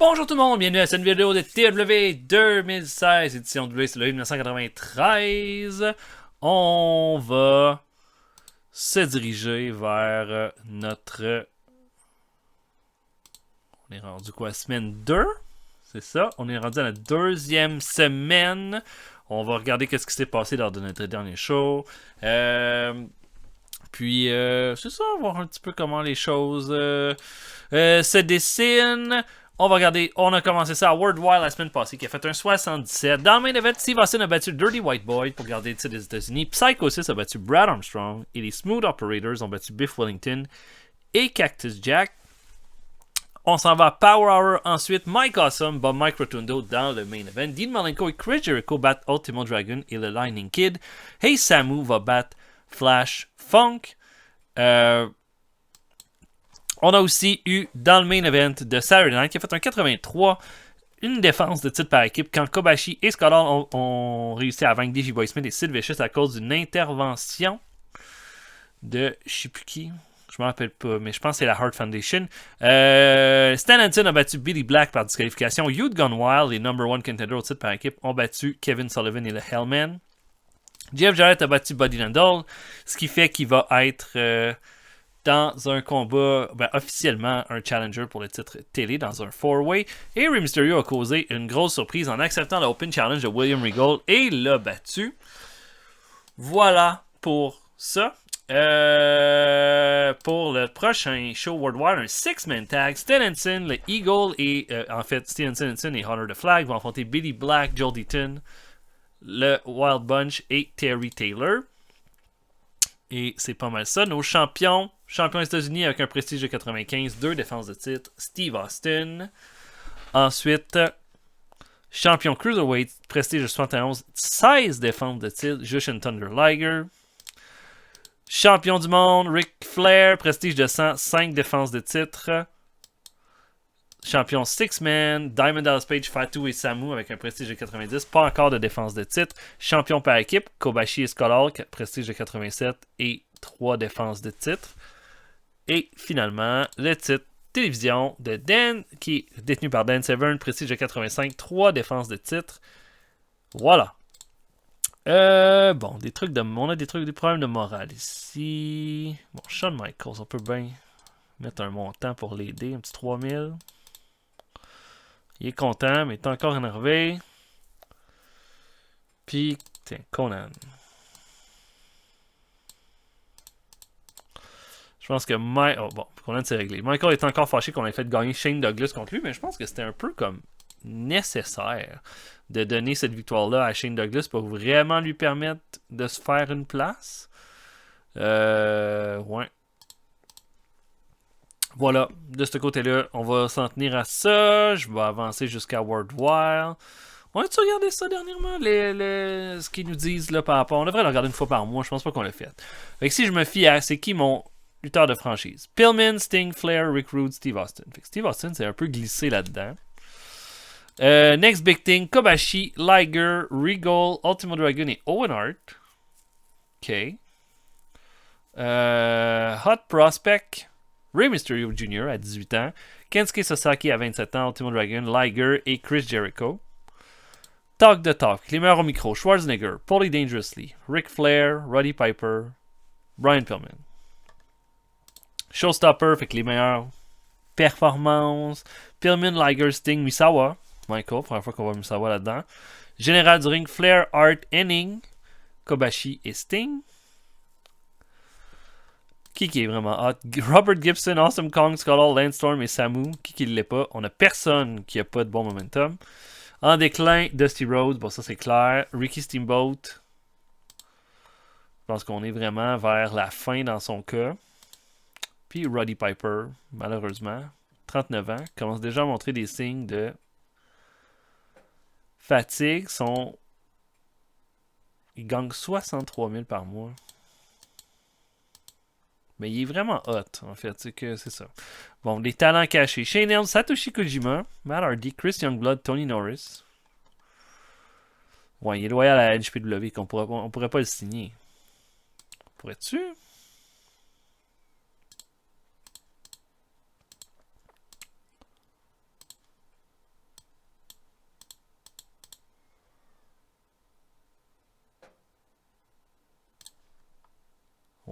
Bonjour tout le monde, bienvenue à cette vidéo de TW 2016, édition WCW 1993. On va se diriger vers notre... On est rendu quoi? Semaine 2? C'est ça, on est rendu à la deuxième semaine. On va regarder qu'est-ce qui s'est passé lors de notre dernier show. Puis, c'est ça, on va voir un petit peu comment les choses se dessinent. On va regarder, on a commencé ça à World Wild la semaine passée, qui a fait un 77. Dans le main event, Steve Austin a battu Dirty White Boy pour garder le titre des États-Unis. Psycho 6 a battu Brad Armstrong. Et les Smooth Operators ont battu Biff Wellington et Cactus Jack. On s'en va à Power Hour ensuite. Mike Awesome bat Mike Rotundo dans le main event. Dean Malenko et Chris Jericho battent Ultimo Dragon et le Lightning Kid. Hey Samu va battre Flash Funk. On a aussi eu dans le main event de Saturday Night qui a fait un 83, une défense de titre par équipe quand Kobashi et Scott Hall ont réussi à vaincre Davey Boy Smith et Sid Vicious à cause d'une intervention de je sais plus qui. Je me rappelle pas, mais je pense que c'est la Heart Foundation. Stan Hansen a battu Billy Black par disqualification. Youth Gone Wild, les number one contenders au titre par équipe, ont battu Kevin Sullivan et le Hellman. Jeff Jarrett a battu Buddy Landau, ce qui fait qu'il va être dans un combat, officiellement un challenger pour le titre télé dans un 4-way. Et Rey Mysterio a causé une grosse surprise en acceptant l'Open Challenge de William Regal et l'a battu. Voilà pour ça. Pour le prochain show Worldwide, un 6-man tag, Stan Hansen, le Eagle et Steve Hansen et Hunter the Flag vont affronter Billy Black, Joel Deaton, le Wild Bunch et Terry Taylor. Et c'est pas mal ça. Nos champions des États-Unis avec un prestige de 95, 2 défenses de titre, Steve Austin. Ensuite, champion Cruiserweight, prestige de 71, 16 défenses de titre, Jushin Thunder Liger. Champion du monde, Ric Flair, prestige de 100, 5 défenses de titre. Champion 6-man, Diamond Dallas Page, Fatu et Samu avec un prestige de 90, pas encore de défense de titre. Champion par équipe, Kobashi et Scott Hall, prestige de 87 et 3 défenses de titre. Et finalement, le titre télévision de Dan, qui est détenu par Dan Severn, prestige de 85, 3 défenses de titre. Voilà. Bon, on a des problèmes de morale ici. Bon, Shawn Michaels, on peut bien mettre un montant pour l'aider, un petit 3000. Il est content, mais il est encore énervé. Puis, tiens, Conan. Je pense que Conan c'est réglé. Michael est encore fâché qu'on ait fait gagner Shane Douglas contre lui, mais je pense que c'était un peu comme nécessaire de donner cette victoire-là à Shane Douglas pour vraiment lui permettre de se faire une place. Ouais. Voilà, de ce côté-là, on va s'en tenir à ça. Je vais avancer jusqu'à World Wild. On a-tu regardé ça dernièrement, ce qu'ils nous disent là par rapport? On devrait le regarder une fois par mois, je pense pas qu'on l'a fait. Fait que si je me fie à c'est qui mon lutteur de franchise? Pillman, Sting, Flair, Rick Rude, Steve Austin. Fait que Steve Austin s'est un peu glissé là-dedans. Next Big Thing, Kobashi, Liger, Regal, Ultimo Dragon et Owen Hart. OK. Hot Prospect, Rey Mysterio Jr. à 18 ans, Kensuke Sasaki à 27 ans, Ultimo Dragon, Liger et Chris Jericho. Talk the Talk, les meilleurs au micro, Schwarzenegger, Paulie Dangerously, Ric Flair, Roddy Piper, Brian Pillman. Showstopper, fait que les meilleures performances, Pillman, Liger, Sting, Misawa, Michael, première fois qu'on voit Misawa là-dedans. Général du ring, Flair, Hart, Hennig, Kobashi et Sting. Qui est vraiment hot? Robert Gibson, Awesome Kong, Scott Hall, Lance Storm et Samu. Qui l'est pas? On a personne qui a pas de bon momentum. En déclin, Dusty Rhodes. Bon, ça c'est clair. Ricky Steamboat. Je pense qu'on est vraiment vers la fin dans son cas. Puis Roddy Piper, malheureusement. 39 ans. Commence déjà à montrer des signes de fatigue. Il gagne 63 000 par mois. Mais il est vraiment hot, en fait. C'est ça. Bon, des talents cachés. Shane Helms, Satoshi Kojima, Matt Hardy, Chris Youngblood, Tony Norris. Ouais, il est loyal à la NJPW, on pourrait pas le signer. Pourrais-tu?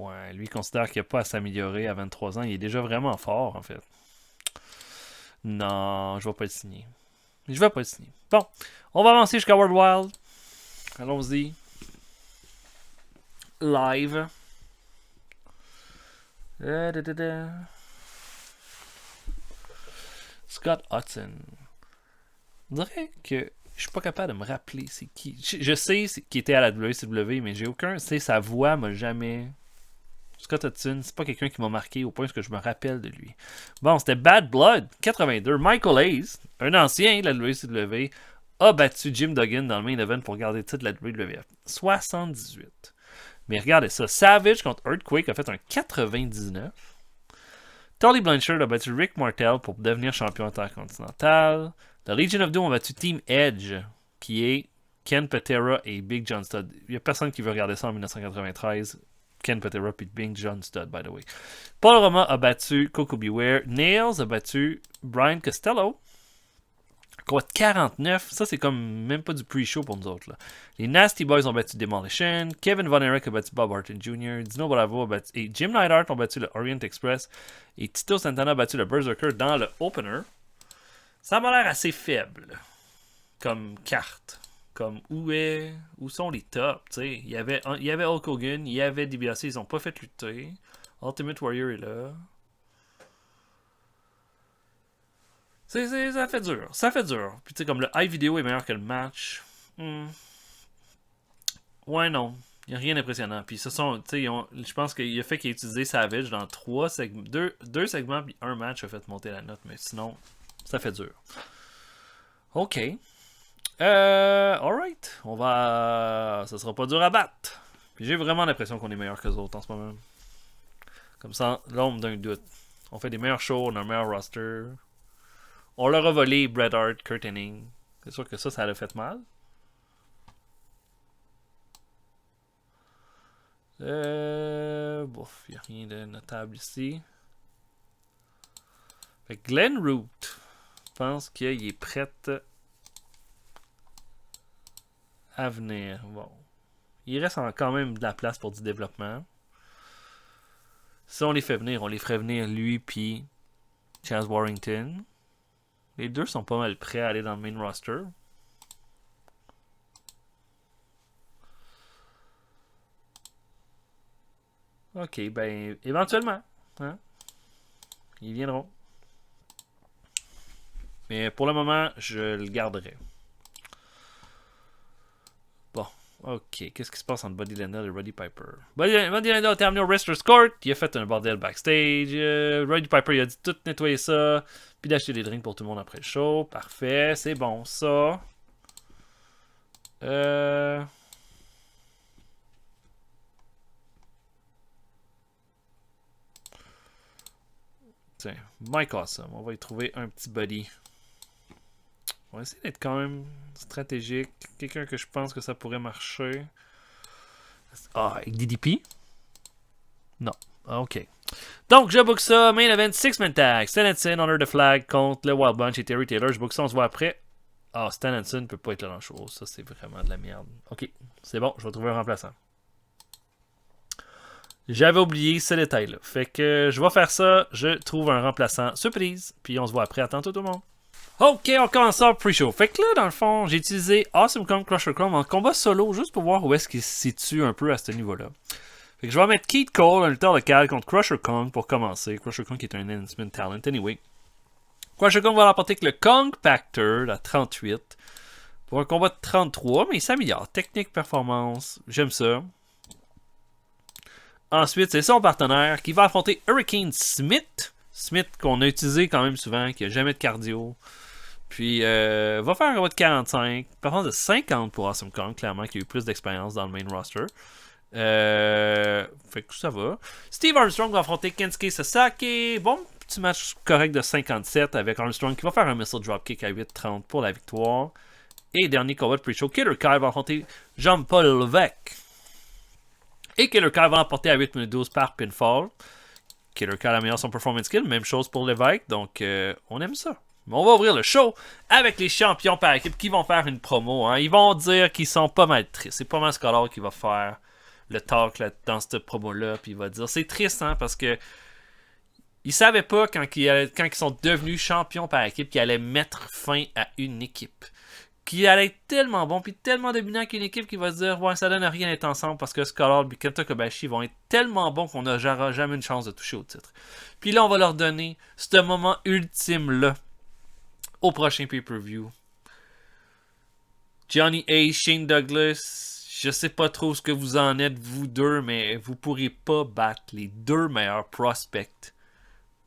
Ouais, lui considère qu'il n'a pas à s'améliorer à 23 ans. Il est déjà vraiment fort, en fait. Non, je vais pas le signer. Je vais pas le signer. Bon, on va avancer jusqu'à World Wild. Allons-y. Live. Scott Hudson. On dirait que je suis pas capable de me rappeler c'est qui. Je sais qui était à la WCW, mais j'ai aucun. Tu sais, sa voix m'a jamais. Scott Hudson, c'est pas quelqu'un qui m'a marqué au point que je me rappelle de lui. Bon, c'était Bad Blood, 82. Michael Hayes, un ancien de la WCW, a battu Jim Duggan dans le main event pour garder le titre de la WWF. 78. Mais regardez ça. Savage contre Earthquake a fait un 99. Tully Blanchard a battu Rick Martel pour devenir champion intercontinental. The Legion of Doom a battu Team Edge, qui est Ken Patera et Big John Studd. Il n'y a personne qui veut regarder ça en 1993. Ken Patera et Big John Studd, by the way. Paul Roma a battu Coco Beware. Nails a battu Brian Costello. Quoi, 49, ça c'est comme même pas du pre-show pour nous autres. Là. Les Nasty Boys ont battu Demolition. Kevin Von Erich a battu Bob Orton Jr. Dino Bravo a battu. Et Jim Neidhart ont battu le Orient Express. Et Tito Santana a battu le Berserker dans le opener. Ça m'a l'air assez faible. Comme carte. Comme où sont les tops, tu sais. Il y avait Hulk Hogan, il y avait DiBiase, ils ont pas fait lutter. Ultimate Warrior est là. Ça fait dur. Ça fait dur. Puis tu sais, comme le high vidéo est meilleur que le match. Ouais, non. Il n'y a rien d'impressionnant. Puis ce sont, tu sais, je pense qu'il a fait qu'il a utilisé Savage dans deux segments, puis un match a fait monter la note. Mais sinon, ça fait dur. OK. Alright. Ça sera pas dur à battre. Puis j'ai vraiment l'impression qu'on est meilleur que les autres en ce moment. Comme ça, l'ombre d'un doute. On fait des meilleurs shows, on a un meilleur roster. On leur a volé Bret Hart, Kurt Hennig. C'est sûr que ça l'a fait mal. Bof, il n'y a rien de notable ici. Fait que Glenn Root, je pense qu'il est prêt à venir. Bon. Il reste quand même de la place pour du développement. Si on les fait venir, on les ferait venir lui puis Chaz Warrington. Les deux sont pas mal prêts à aller dans le main roster. Ok, ben, éventuellement. Hein? Ils viendront. Mais pour le moment, je le garderai. Bon, ok. Qu'est-ce qui se passe entre Buddy Landel et Roddy Piper? Buddy Landel a terminé au Wrestler's Court. Il a fait un bordel backstage. Roddy Piper, il a dit tout nettoyer ça. Puis d'acheter des drinks pour tout le monde après le show. Parfait, c'est bon ça. Tiens, Mike Awesome. On va y trouver un petit buddy. On va essayer d'être quand même stratégique. Quelqu'un que je pense que ça pourrait marcher. Ah, avec DDP? Non. Ah, ok. Donc, je book ça. Main event 6-man tag. Stan Hansen, Honor the Flag contre le Wild Bunch et Terry Taylor. Je book ça, on se voit après. Ah, Stan Hansen ne peut pas être là dans le show. Ça, c'est vraiment de la merde. Ok, c'est bon, je vais trouver un remplaçant. J'avais oublié ce détail-là. Fait que je vais faire ça. Je trouve un remplaçant. Surprise. Puis on se voit après. À tantôt tout le monde. Ok, on commence ça pre-show. Fait que là, dans le fond, j'ai utilisé Awesome Kong Crusher Chrome en combat solo juste pour voir où est-ce qu'il se situe un peu à ce niveau-là. Fait que je vais mettre Keith Cole, un lutteur local, contre Crusher Kong pour commencer. Crusher Kong qui est un enhancement talent. Anyway. Crusher Kong va l'emporter avec le Kong Pactor à 38. Pour un combat de 33, mais il s'améliore. Technique, performance, j'aime ça. Ensuite, c'est son partenaire qui va affronter Hurricane Smith. Smith qu'on a utilisé quand même souvent, qui a jamais de cardio. Puis, va faire un combat de 45. Performance de 50 pour Awesome Kong, clairement, qui a eu plus d'expérience dans le main roster. Fait que ça va. Steve Armstrong va affronter Kensuke Sasaki. Bon, petit match correct de 57 avec Armstrong qui va faire un missile dropkick à 8-30 pour la victoire. Et dernier combat de pre-show, Killer Kyle va affronter Jean-Paul Levesque. Et Killer Kyle va l'emporter à 8 minutes 12 par pinfall. Killer Kyle améliore son performance skill, même chose pour Levesque, donc on aime ça. Mais on va ouvrir le show avec les champions par équipe qui vont faire une promo. Hein. Ils vont dire qu'ils sont pas mal tristes. C'est pas mal Scholar qui va faire le talk là, dans cette promo-là, puis il va dire. C'est triste, hein, parce que ils savaient pas quand ils sont devenus champions par équipe qu'ils allaient mettre fin à une équipe. Qui allait être tellement bon puis tellement dominant qu'une équipe qui va se dire ouais, ça donne rien d'être ensemble parce que Scott Hall et Kenta Kobashi vont être tellement bons qu'on n'aura jamais une chance de toucher au titre. Puis là, on va leur donner ce moment ultime-là au prochain pay-per-view. Johnny Ace, Shane Douglas, je sais pas trop ce que vous en êtes, vous deux, mais vous pourrez pas battre les deux meilleurs prospects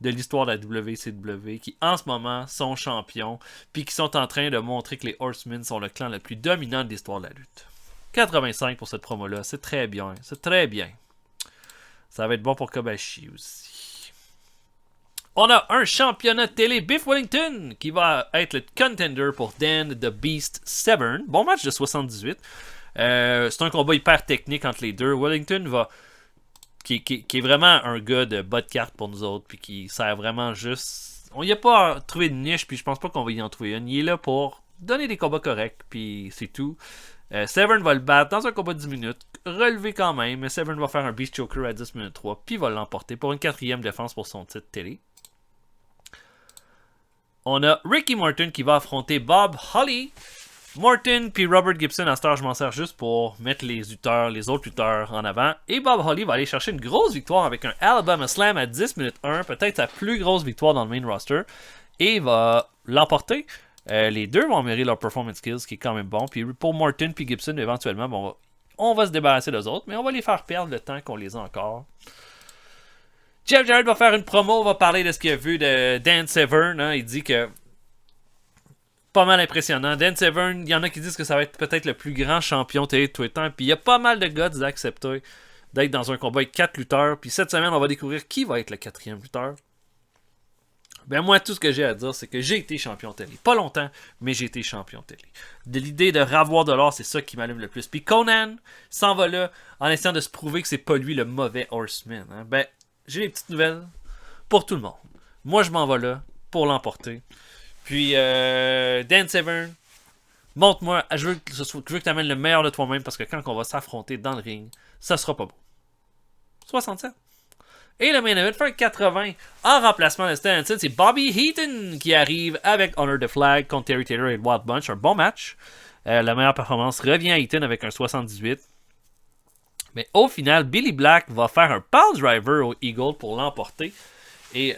de l'histoire de la WCW qui en ce moment sont champions puis qui sont en train de montrer que les Horsemen sont le clan le plus dominant de l'histoire de la lutte. 85 pour cette promo-là, c'est très bien, c'est très bien. Ça va être bon pour Kobashi aussi. On a un championnat de télé, Biff Wellington, qui va être le contender pour Dan the Beast Severn. Bon match de 78. C'est un combat hyper technique entre les deux. Wellington va... Qui est vraiment un gars de bas de carte pour nous autres, puis qui sert vraiment juste... On n'y a pas trouvé de niche, puis je pense pas qu'on va y en trouver une. Il est là pour donner des combats corrects, puis c'est tout. Severn va le battre dans un combat de 10 minutes, relevé quand même, mais Severn va faire un Beast Choker à 10 minutes 3, puis va l'emporter pour une 4e défense pour son titre télé. On a Ricky Morton qui va affronter Bob Holly. Morton puis Robert Gibson, à cette heure, je m'en sers juste pour mettre les autres lutteurs en avant. Et Bob Holly va aller chercher une grosse victoire avec un Alabama Slam à 10 minutes 1, peut-être sa plus grosse victoire dans le main roster. Et va l'emporter. Les deux vont améliorer leur performance skills, ce qui est quand même bon. Puis pour Morton puis Gibson, éventuellement, bon, on va se débarrasser d'eux autres, mais on va les faire perdre le temps qu'on les a encore. Jeff Jarrett va faire une promo, on va parler de ce qu'il a vu de Dan Severn. Hein. Il dit que pas mal impressionnant. Dan Severn, il y en a qui disent que ça va être peut-être le plus grand champion télé de tous les temps. Puis il y a pas mal de gars d'accepter d'être dans un combat avec 4 lutteurs. Puis cette semaine, on va découvrir qui va être le 4e lutteur. Ben moi, tout ce que j'ai à dire, c'est que j'ai été champion télé. Pas longtemps, mais j'ai été champion télé. De l'idée de ravoir de l'or, c'est ça qui m'allume le plus. Puis Conan s'en va là en essayant de se prouver que c'est pas lui le mauvais Horseman. Hein. Ben, j'ai des petites nouvelles pour tout le monde. Moi, je m'en vais là pour l'emporter. Puis, Dan Severn, montre-moi, je veux que tu amènes le meilleur de toi-même parce que quand on va s'affronter dans le ring, ça sera pas beau. 67. Et le main event, fait 80 en remplacement de Stan Hansen, c'est Bobby Heaton qui arrive avec Honor the Flag contre Terry Taylor et Wild Bunch. Un bon match. La meilleure performance revient à Heaton avec un 78. Mais au final, Billy Black va faire un power driver au Eagle pour l'emporter. Et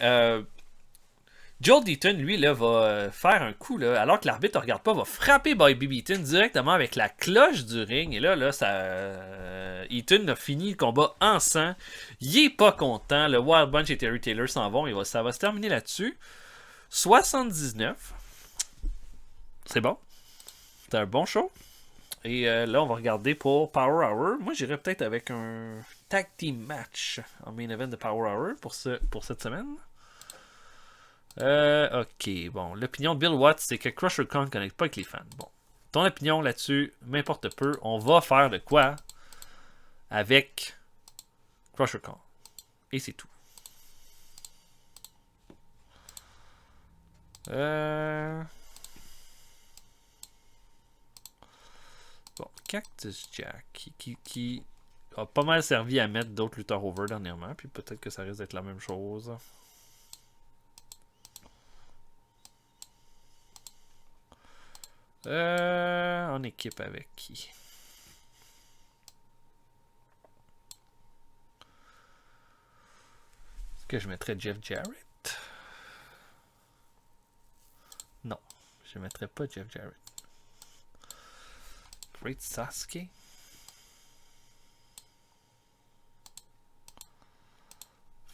Joel Deaton, lui, là, va faire un coup, là, alors que l'arbitre ne regarde pas, va frapper Bobby Heaton directement avec la cloche du ring. Et là Heaton a fini le combat en sang. Il est pas content. Le Wild Bunch et Terry Taylor s'en vont. Et ça va se terminer là-dessus. 79. C'est bon. C'était un bon show. Et là, on va regarder pour Power Hour. Moi, j'irais peut-être avec un tag team match en main event de Power Hour pour cette semaine. Ok, bon. L'opinion de Bill Watts, c'est que Crusher Khan ne connecte pas avec les fans. Bon. Ton opinion là-dessus, m'importe peu. On va faire de quoi avec Crusher Khan. Et c'est tout. Bon, Cactus Jack, qui a pas mal servi à mettre d'autres lutteurs over dernièrement. Puis peut-être que ça risque d'être la même chose. En équipe avec qui? Est-ce que je mettrais Jeff Jarrett? Non, je mettrais pas Jeff Jarrett. Great Sasuke?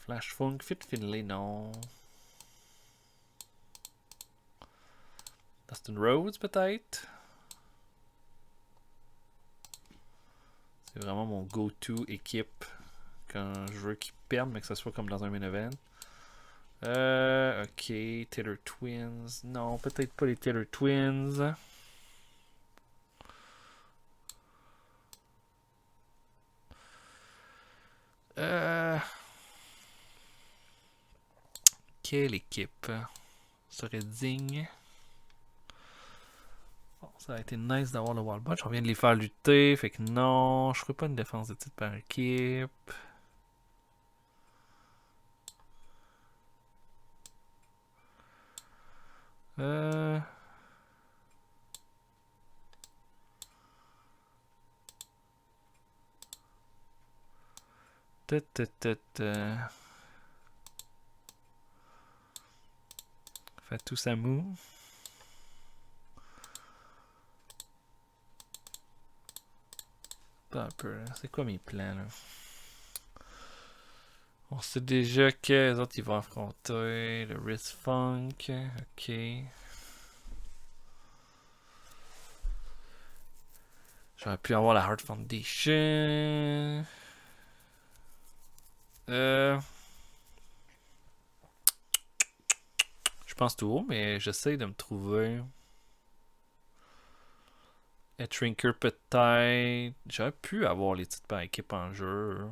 Flash Funk, Fit Finlay, non. Dustin Rhodes, peut-être. C'est vraiment mon go-to équipe quand je veux qu'ils perdent, mais que ce soit comme dans un main event. Ok, Taylor Twins. Non, peut-être pas les Taylor Twins. Quelle équipe serait digne? Bon, Ça a été nice d'avoir le Wild Bunch. On vient de les faire lutter. Fait que non, je ferai pas une défense de titre par équipe. Fait tout ça mou. Pas un peu, là. C'est quoi mes plans, là? On sait déjà que les autres, ils vont affronter le Wrist Funk. Ok. J'aurais pu avoir la Heart Foundation. Je pense tout haut, mais j'essaie de me trouver. Et Trinker peut-être. J'aurais pu avoir les titres par équipe en jeu.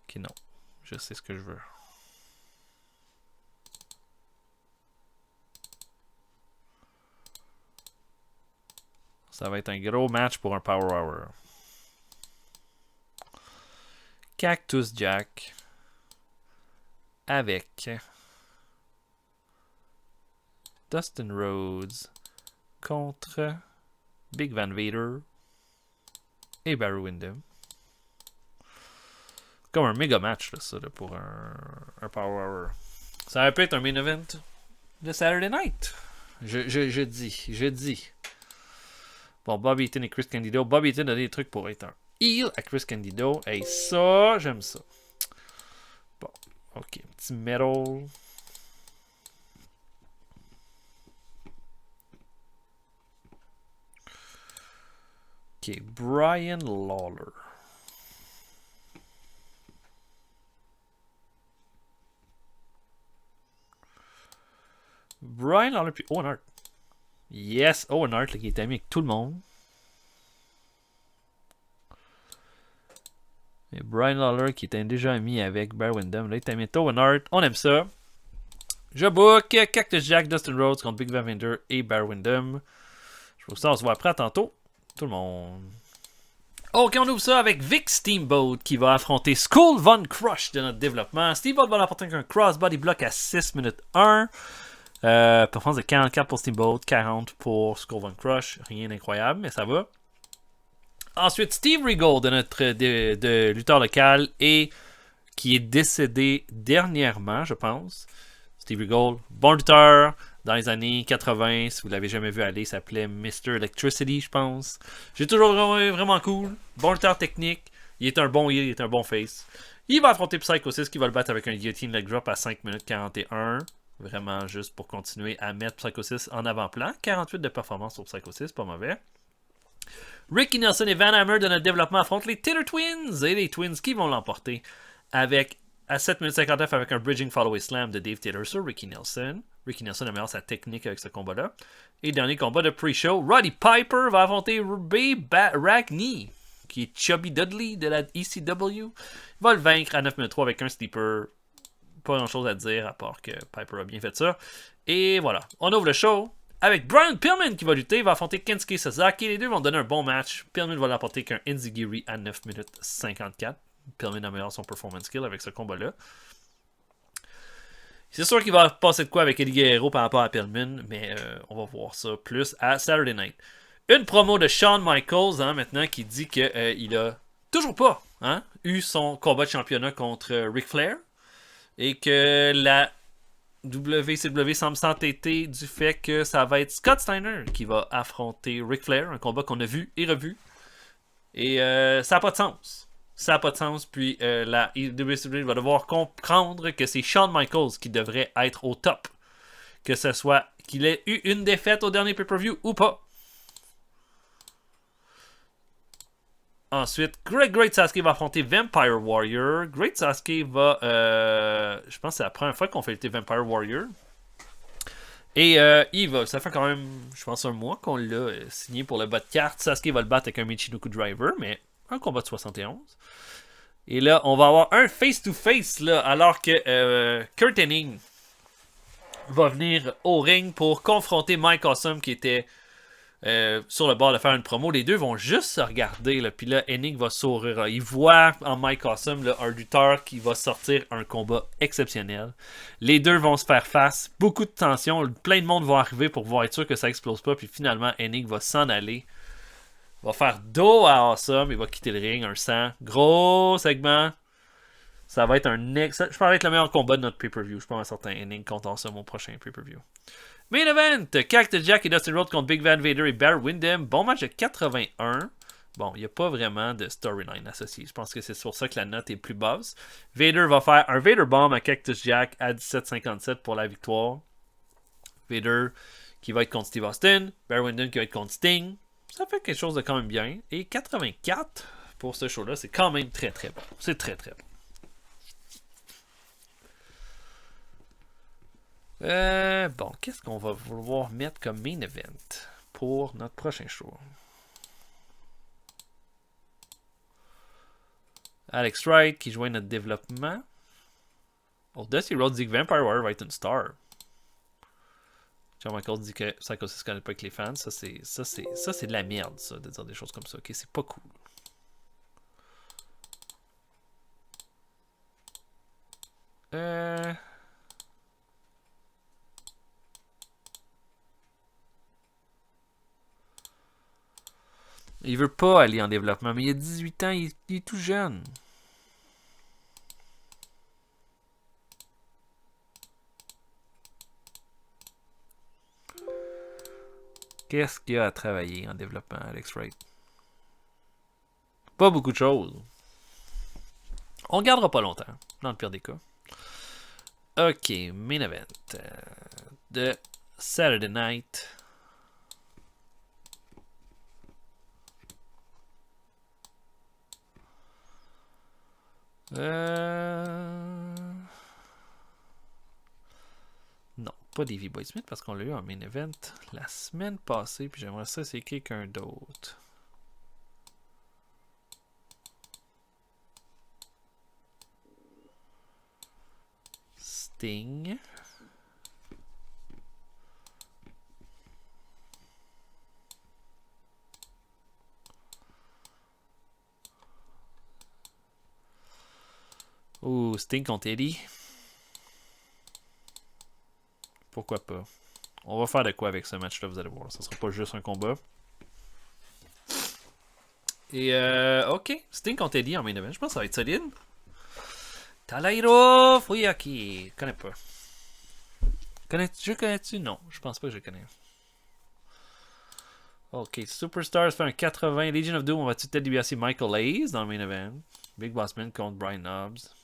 Ok, non. Je sais ce que je veux. Ça va être un gros match pour un Power Hour. Cactus Jack. Avec Dustin Rhodes contre Big Van Vader et Barry Windham. Comme un méga match, là, ça, là, pour un Power Hour. Ça aurait pu être un main event de Saturday Night. Je dis. Bon, Bobby Eaton et Chris Candido. Bobby Eaton a des trucs pour être un heel à Chris Candido. Et ça, j'aime ça. Bon, ok, petit metal. Ok, Brian Lawler. Brian Lawler puis Owen Hart. Yes, Owen Hart, là, qui est ami avec tout le monde. Et Brian Lawler, qui était déjà ami avec Barry Windham, là, il est ami avec Owen Hart. On aime ça. Je book Cactus Jack, Dustin Rhodes contre Big Van Vader et Barry Windham. Je trouve ça, on se voit après à tantôt. Tout le monde. Ok, on ouvre ça avec Vic Steamboat qui va affronter Skull Von Crush de notre développement. Steamboat va l'apporter avec un crossbody block à 6 minutes 1. Performance de 44 pour Steamboat, 40 pour Skull Von Crush. Rien d'incroyable, mais ça va. Ensuite, Steve Regal de notre de lutteur local et qui est décédé dernièrement, je pense. Steve Regal, bon lutteur dans les années 80. Si vous l'avez jamais vu aller, il s'appelait Mr. Electricity, je pense. J'ai toujours vraiment cool. Bon lutteur technique. Il est un bon heel, il est un bon face. Il va affronter Psycho 6 qui va le battre avec un guillotine leg drop à 5 minutes 41. Vraiment juste pour continuer à mettre Psycho 6 en avant-plan. 48 de performance sur Psycho 6, pas mauvais. Ricky Nelson et Van Hammer de notre développement affrontent les Taylor Twins et les Twins qui vont l'emporter avec à 7 minutes 59 avec un Bridging Follow Slam de Dave Taylor sur Ricky Nelson. Ricky Nelson améliore sa technique avec ce combat-là. Et dernier combat de pre-show, Roddy Piper va affronter Ray Ragney, qui est Chubby Dudley de la ECW. Il va le vaincre à 9 minutes 3 avec un sleeper. Pas grand-chose à dire à part que Piper a bien fait ça. Et voilà, on ouvre le show avec Brian Pillman qui va lutter. Il va affronter Kensuke Sasaki. Les deux vont donner un bon match. Pillman va l'emporter qu'un Enziguri à 9 minutes 54. Pillman améliore son performance skill avec ce combat-là. C'est sûr qu'il va passer de quoi avec Eddie Guerrero par rapport à Pillman, mais on va voir ça plus à Saturday Night. Une promo de Shawn Michaels maintenant qui dit qu'il a toujours pas eu son combat de championnat contre Ric Flair et que la WCW semble s'entêter du fait que ça va être Scott Steiner qui va affronter Ric Flair, un combat qu'on a vu et revu. Et ça n'a pas de sens. Ça n'a pas de sens. Puis la WCW va devoir comprendre que c'est Shawn Michaels qui devrait être au top. Que ce soit qu'il ait eu une défaite au dernier pay-per-view ou pas. Ensuite, Great Sasuke va affronter Vampire Warrior. Great Sasuke va... je pense que c'est la première fois qu'on fait lutter Vampire Warrior. Et il va... Ça fait quand même, je pense, un mois qu'on l'a signé pour le bas de carte. Sasuke va le battre avec un Michinoku Driver, mais un combat de 71. Et là, on va avoir un face-to-face, là, alors que Kurt Hennig va venir au ring pour confronter Mike Awesome qui était sur le bord de faire une promo. Les deux vont juste se regarder, là, puis là, Hennig va sourire. Il voit en Mike Awesome là, un lutteur qui va sortir un combat exceptionnel. Les deux vont se faire face, beaucoup de tension, plein de monde va arriver pour voir être sûr que ça explose pas, puis finalement, Hennig va s'en aller. Va faire dos à Awesome, il va quitter le ring, un 100. Gros segment. Ça va être un je pense que ça va être le meilleur combat de notre pay-per-view. Je pense un certain Hennig contre Awesome au prochain pay-per-view. Main event, Cactus Jack et Dustin Rhodes contre Big Van Vader et Barry Windham. Bon match de 81. Bon, il n'y a pas vraiment de storyline associé. Je pense que c'est pour ça que la note est plus basse. Vader va faire un Vader Bomb à Cactus Jack à 17,57 pour la victoire. Vader qui va être contre Steve Austin. Barry Windham qui va être contre Sting. Ça fait quelque chose de quand même bien. Et 84 pour ce show-là, c'est quand même très très bon. C'est très très bon. Bon, qu'est-ce qu'on va vouloir mettre comme main event pour notre prochain show? Alex Wright qui joint notre développement. Oh, Dusty Rhodes dit que Vampire Warrior va être une star. John Michaels dit que Psycho se connaît pas avec les fans. Ça, c'est de la merde, ça, de dire des choses comme ça. Ok, c'est pas cool. Il veut pas aller en développement, mais il a 18 ans, il est tout jeune. Qu'est-ce qu'il y a à travailler en développement, Alex Wright? Pas beaucoup de choses. On ne gardera pas longtemps, dans le pire des cas. Ok, main event de Saturday Night. Non, pas Davey Boy Smith parce qu'on l'a eu en main event la semaine passée, puis j'aimerais ça c'est quelqu'un d'autre. Sting. Ouh, Sting contre Eddie. Pourquoi pas. On va faire de quoi avec ce match-là, vous allez voir. Ça sera pas juste un combat. Et ok, Sting contre Eddie en main event. Je pense que ça va être solide. Talairo Fuyaki. Je connais pas. Je connais-tu? Non, je pense pas que je connais. Ok, Superstars fait un 80. Legion of Doom, on va-tu peut-être DiBiase Michael Hayes dans le main event? Big Boss Man contre Brian Knobbs.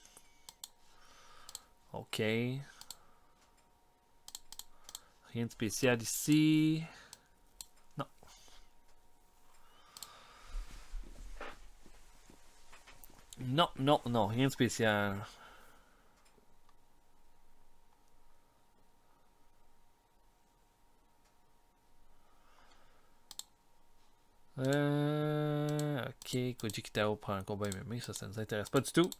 Ok. Rien de spécial ici. Non. Non, non, non, rien de spécial. Ok, Koji Kitao prend un combat MMA, ça nous intéresse pas du tout.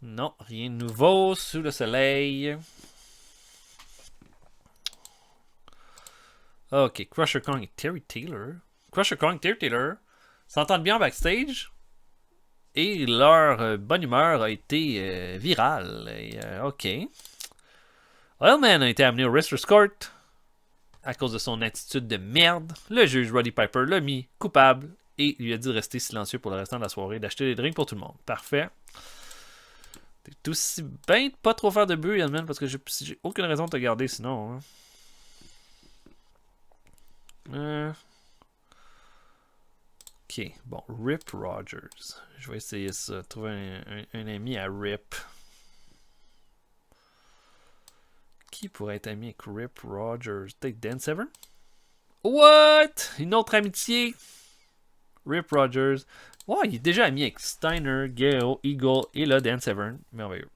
Non, rien de nouveau sous le soleil. Ok, Crusher Kong et Terry Taylor. Crusher Kong et Terry Taylor s'entendent bien backstage. Et leur bonne humeur a été virale. Et, ok. Oilman a été amené au Wrestler's Court à cause de son attitude de merde. Le juge Roddy Piper l'a mis coupable et lui a dit de rester silencieux pour le restant de la soirée, d'acheter des drinks pour tout le monde. Parfait. T'es aussi bien de pas trop faire de bruit, Oilman, parce que j'ai aucune raison de te garder sinon. Hein. Ok, bon, Rip Rogers. Je vais essayer ça. Trouver un ami à Rip. Qui pourrait être ami avec Rip Rogers? Peut-être Dan Severn? What? Une autre amitié? Rip Rogers. Ouais, il est déjà ami avec Steiner, Guerrero, Eagle et là Dan Severn. Merveilleux.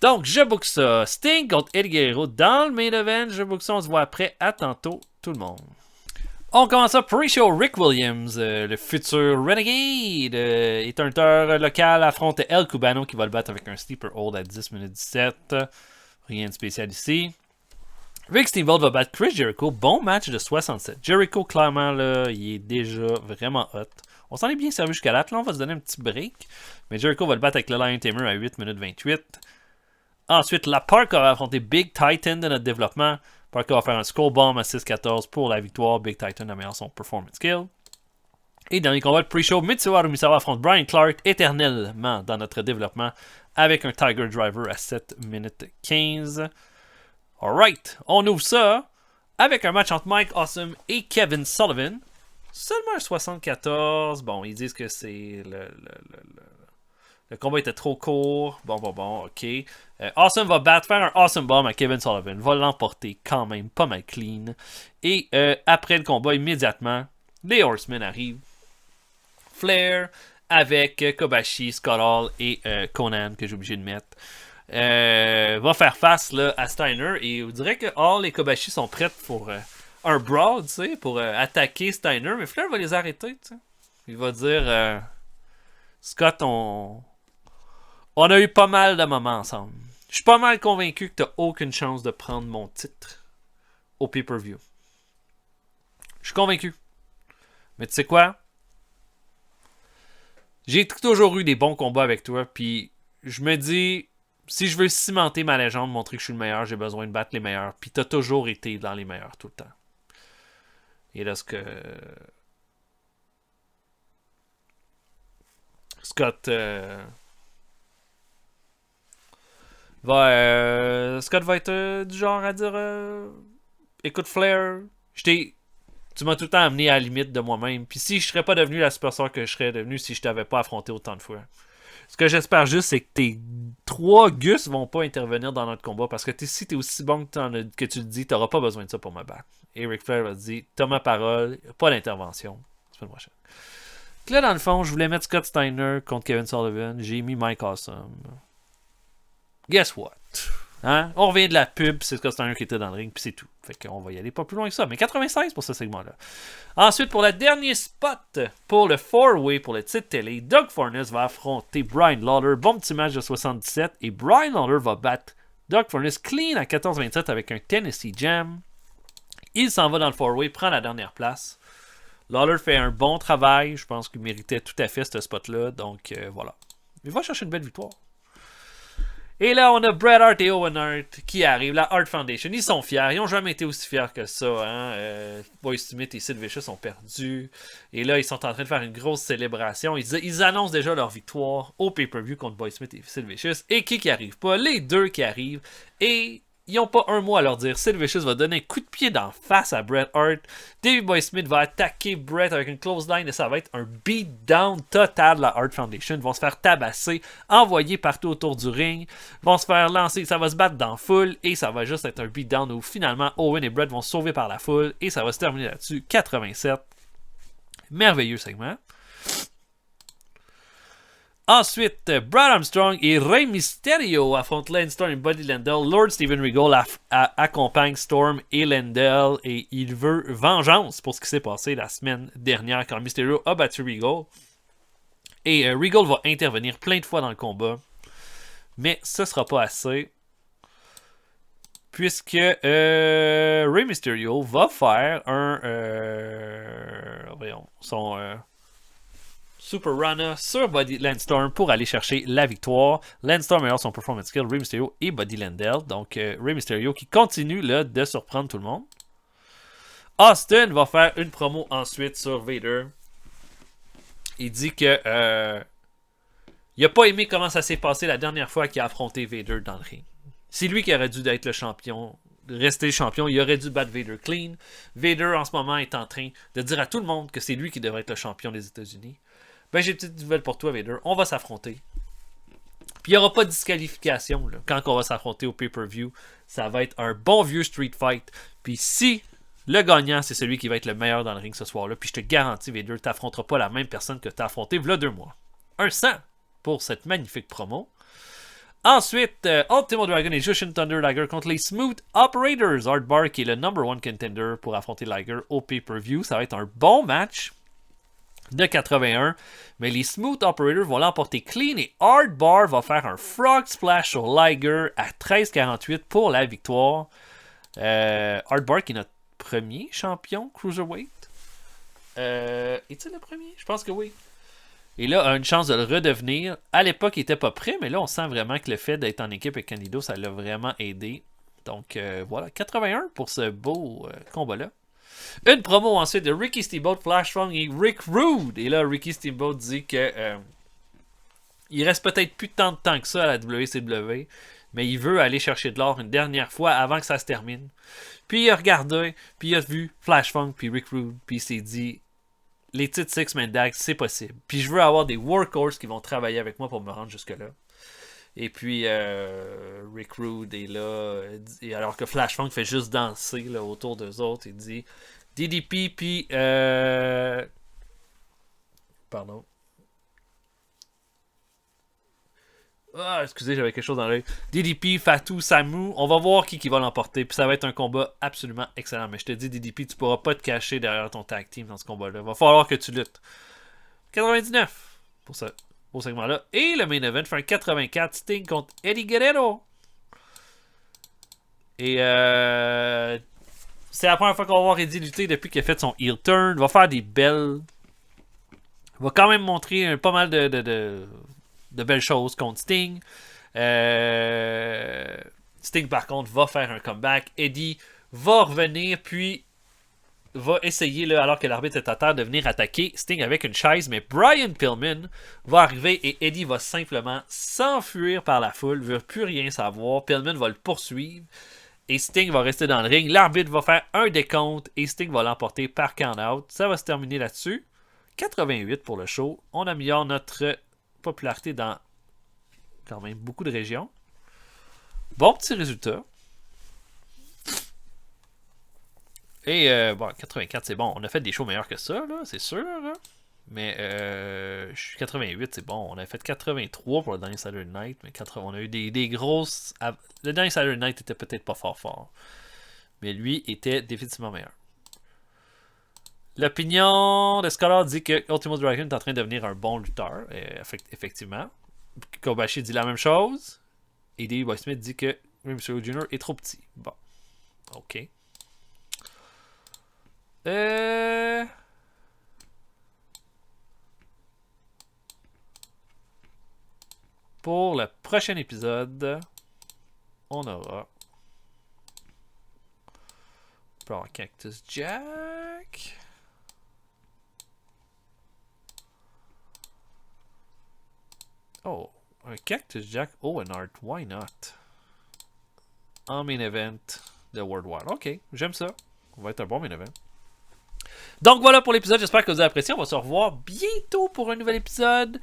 Donc, je book ça. Sting contre Eddie Guerrero dans le main event. Je book ça. On se voit après. À tantôt, tout le monde. On commence ça. Pre-show, Rick Williams, le futur Renegade, est un lutteur local, affronte El Cubano qui va le battre avec un sleeper hold à 10 minutes 17. Rien de spécial ici. Rick Steamboat va battre Chris Jericho. Bon match de 67. Jericho, clairement, là, il est déjà vraiment hot. On s'en est bien servi jusqu'à là. Là, on va se donner un petit break. Mais Jericho va le battre avec le Lion Tamer à 8 minutes 28. Ensuite, la Park va affronter Big Titan de notre développement. Parker va faire un Skull Bomb à 6-14 pour la victoire. Big Titan améliore son performance skill. Et dernier combat de pre-show, Mitsuha Rumisawa affronte Brian Clark éternellement dans notre développement avec un Tiger Driver à 7 minutes 15. Alright, on ouvre ça avec un match entre Mike Awesome et Kevin Sullivan. Seulement un 74. Bon, ils disent que c'est le combat était trop court. Bon, ok. Awesome va faire un Awesome Bomb à Kevin Sullivan. Va l'emporter quand même pas mal clean. Et après le combat, immédiatement, les Horsemen arrivent. Flair avec Kobashi, Scott Hall et Conan, que j'ai obligé de mettre. Va faire face là, à Steiner. Et on dirait que Hall et Kobashi sont prêts pour un brawl, tu sais, pour attaquer Steiner. Mais Flair va les arrêter, tu sais. Il va dire Scott, on a eu pas mal de moments ensemble. Je suis pas mal convaincu que t'as aucune chance de prendre mon titre au pay-per-view. Je suis convaincu. Mais tu sais quoi? J'ai toujours eu des bons combats avec toi, puis je me dis, si je veux cimenter ma légende, montrer que je suis le meilleur, j'ai besoin de battre les meilleurs. Puis t'as toujours été dans les meilleurs tout le temps. Et là, ce que Scott Scott va être du genre à dire écoute Flair, tu m'as tout le temps amené à la limite de moi-même. Puis si je serais pas devenu la superstar que je serais devenu si je t'avais pas affronté autant de fois. Ce que j'espère juste, c'est que tes 3 Gus vont pas intervenir dans notre combat. Parce que si t'es aussi bon que tu le dis, t'auras pas besoin de ça pour me battre. Et Ric Flair va dire t'as ma parole, pas d'intervention. C'est pas une prochaine. Là, dans le fond, je voulais mettre Scott Steiner contre Kevin Sullivan. J'ai mis Mike Awesome. Guess what? Hein? On revient de la pub, c'est Scott Steiner qui était dans le ring, puis c'est tout. Fait qu'on va y aller pas plus loin que ça. Mais 96 pour ce segment-là. Ensuite, pour le dernier spot, pour le 4-way, pour le titre télé, Doug Furnas va affronter Brian Lawler. Bon petit match de 77. Et Brian Lawler va battre Doug Furnas clean à 14-27 avec un Tennessee Jam. Il s'en va dans le 4-way, prend la dernière place. Lawler fait un bon travail. Je pense qu'il méritait tout à fait ce spot-là. Donc voilà. Il va chercher une belle victoire. Et là, on a Bret Hart et Owen Hart qui arrivent. La Hart Foundation, ils sont fiers. Ils n'ont jamais été aussi fiers que ça. Hein? Boy Smith et Sid Vicious ont perdu. Et là, ils sont en train de faire une grosse célébration. Ils annoncent déjà leur victoire au pay-per-view contre Boy Smith et Sid Vicious. Et qui arrive pas? Les deux qui arrivent. Et ils n'ont pas un mot à leur dire. Sid Vicious va donner un coup de pied d'en face à Bret Hart. Davey Boy Smith va attaquer Bret avec une clothesline et ça va être un beatdown total de la Hart Foundation. Ils vont se faire tabasser, envoyer partout autour du ring. Ils vont se faire lancer, ça va se battre dans la foule et ça va juste être un beatdown où finalement Owen et Bret vont se sauver par la foule et ça va se terminer là-dessus. 87. Merveilleux segment. Ensuite, Brad Armstrong et Rey Mysterio affrontent Lance Storm et Buddy Landel. Lord Steven Regal accompagne Storm et Landel et il veut vengeance pour ce qui s'est passé la semaine dernière quand Mysterio a battu Regal. Et Regal va intervenir plein de fois dans le combat. Mais ce ne sera pas assez. Puisque Rey Mysterio va faire son Super Rana sur Lance Storm pour aller chercher la victoire. Lance Storm améliore son performance skill, Rey Mysterio et Buddy Landel. Donc Rey Mysterio qui continue là, de surprendre tout le monde. Austin va faire une promo ensuite sur Vader. Il dit que il n'a pas aimé comment ça s'est passé la dernière fois qu'il a affronté Vader dans le ring. C'est lui qui aurait dû être le champion, rester champion. Il aurait dû battre Vader clean. Vader en ce moment est en train de dire à tout le monde que c'est lui qui devrait être le champion des États-Unis. Ben, j'ai une petite nouvelle pour toi, Vader. On va s'affronter. Puis il n'y aura pas de disqualification là. Quand on va s'affronter au pay-per-view. Ça va être un bon vieux street fight. Puis si le gagnant, c'est celui qui va être le meilleur dans le ring ce soir-là, puis je te garantis, Vader, tu n'affronteras pas la même personne que tu as affronté il y a 2 mois. Un 100 pour cette magnifique promo. Ensuite, Ultimo Dragon et Jushin Thunder Liger contre les Smooth Operators. Hardbar qui est le number 1 contender pour affronter Liger au pay-per-view. Ça va être un bon match de 81. Mais les Smooth Operators vont l'emporter clean et Hardbar va faire un Frog Splash sur Liger à 13,48 pour la victoire. Hardbar qui est notre premier champion Cruiserweight. Est-il le premier? Je pense que oui. Et là, a une chance de le redevenir. À l'époque, il n'était pas prêt, mais là, on sent vraiment que le fait d'être en équipe avec Candido, ça l'a vraiment aidé. Donc, voilà, 81 pour ce beau combat-là. Une promo ensuite de Ricky Steamboat, Flash Funk et Rick Rude. Et là, Ricky Steamboat dit que il reste peut-être plus tant de temps que ça à la WCW, mais il veut aller chercher de l'or une dernière fois avant que ça se termine. Puis il a regardé, puis il a vu Flash Funk, puis Rick Rude, puis il s'est dit... Les titres Six-Man Tag, c'est possible. Puis je veux avoir des workhorses qui vont travailler avec moi pour me rendre jusque-là. Et puis, Rick Rude est là. Et alors que Flash Funk fait juste danser là, autour d'eux autres. Il dit DDP, puis... Pardon. Ah, excusez, j'avais quelque chose dans l'œil. DDP, Fatou, Samu, on va voir qui va l'emporter. Puis ça va être un combat absolument excellent. Mais je te dis, DDP, tu pourras pas te cacher derrière ton tag team dans ce combat-là. Va falloir que tu luttes. 99 pour ce segment-là. Et le main event fait un 84 Sting contre Eddie Guerrero. Et c'est la première fois qu'on va voir Eddie lutter depuis qu'il a fait son heel turn. Il va faire des belles... Il va quand même montrer pas mal de belles choses contre Sting. Sting, par contre, va faire un comeback. Eddie va revenir, puis va essayer, là, alors que l'arbitre est à terre, de venir attaquer Sting avec une chaise. Mais Brian Pillman va arriver et Eddie va simplement s'enfuir par la foule. Ne veut plus rien savoir. Pillman va le poursuivre. Et Sting va rester dans le ring. L'arbitre va faire un décompte et Sting va l'emporter par count-out. Ça va se terminer là-dessus. 88 pour le show. On améliore notre popularité dans quand même beaucoup de régions. Bon petit résultat. Et bon, 84 c'est bon. On a fait des shows meilleurs que ça, là, c'est sûr. Là. Mais 88 c'est bon. On a fait 83 pour le dernier Saturday Night. Mais on a eu des grosses... Le dernier Saturday Night était peut-être pas fort. Mais lui était définitivement meilleur. L'opinion de Scholar dit que Ultimo Dragon est en train de devenir un bon lutteur. Effectivement. Kobashi dit la même chose. Et Davey Boy Smith dit que Rey Mysterio Jr. est trop petit. Bon. OK. Pour le prochain épisode, on aura... On peut avoir Cactus Jack... Oh, un Cactus Jack Owen Hart, why not? En main event de World War. Ok, j'aime ça. Ça va être un bon main event. Donc voilà pour l'épisode, j'espère que vous avez apprécié. On va se revoir bientôt pour un nouvel épisode.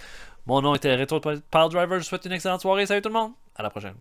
Mon nom était Retro Pile Driver, je vous souhaite une excellente soirée. Salut tout le monde, à la prochaine.